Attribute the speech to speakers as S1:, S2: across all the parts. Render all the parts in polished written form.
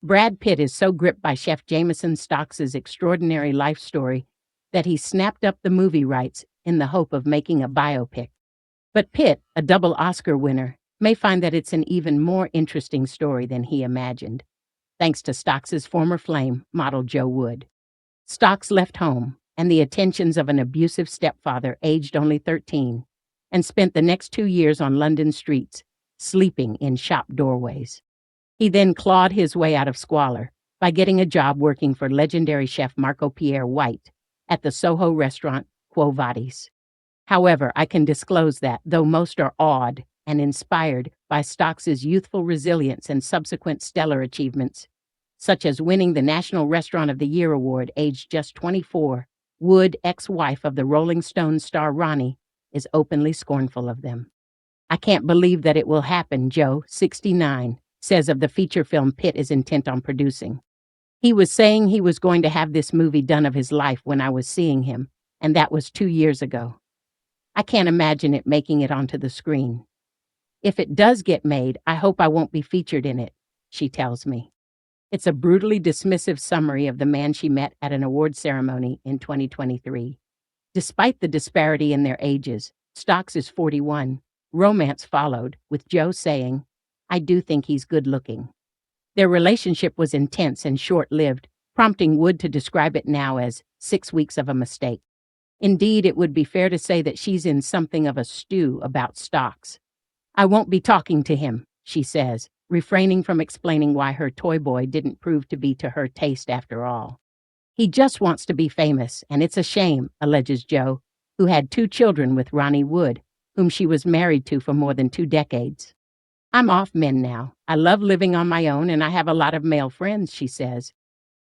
S1: Brad Pitt is so gripped by Chef Jameson Stocks' extraordinary life story that he snapped up the movie rights in the hope of making a biopic. But Pitt, a double Oscar winner, may find that it's an even more interesting story than he imagined, thanks to Stocks' former flame, model Joe Wood. Stocks left home and the attentions of an abusive stepfather aged only 13 and spent the next 2 years on London streets, sleeping in shop doorways. He then clawed his way out of squalor by getting a job working for legendary chef Marco Pierre White at the Soho restaurant Quo Vadis. However, I can disclose that, though most are awed and inspired by Stocks' youthful resilience and subsequent stellar achievements, such as winning the National Restaurant of the Year award aged just 24, Wood, ex-wife of the Rolling Stones star Ronnie, is openly scornful of them. "I can't believe that it will happen," Joe, 69, says of the feature film Pitt is intent on producing. "He was saying he was going to have this movie done of his life when I was seeing him, and that was 2 years ago. I can't imagine it making it onto the screen. If it does get made, I hope I won't be featured in it," she tells me. It's a brutally dismissive summary of the man she met at an award ceremony in 2023. Despite the disparity in their ages, Stocks is 41. Romance followed, with Joe saying, "I do think he's good looking." Their relationship was intense and short-lived, prompting Wood to describe it now as 6 weeks of a mistake. Indeed, it would be fair to say that she's in something of a stew about Stocks. "I won't be talking to him," she says, refraining from explaining why her toy boy didn't prove to be to her taste after all. "He just wants to be famous, and it's a shame," alleges Joe, who had 2 children with Ronnie Wood, whom she was married to for more than 2 decades. "I'm off men now. I love living on my own, and I have a lot of male friends," she says.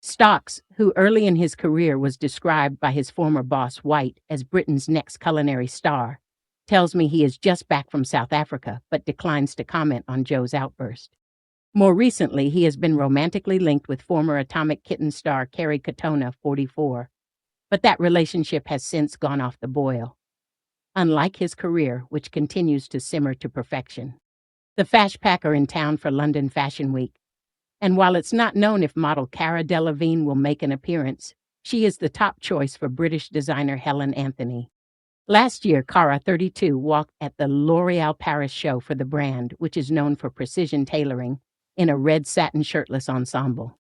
S1: Stocks, who early in his career was described by his former boss White as Britain's next culinary star, tells me he is just back from South Africa, but declines to comment on Joe's outburst. More recently, he has been romantically linked with former Atomic Kitten star Kerry Katona, 44, but that relationship has since gone off the boil, unlike his career, which continues to simmer to perfection. The Fashpack are in town for London Fashion Week, and while it's not known if model Cara Delevingne will make an appearance, she is the top choice for British designer Helen Anthony. Last year, Cara, 32, walked at the L'Oréal Paris show for the brand, which is known for precision tailoring, in a red satin shirtless ensemble.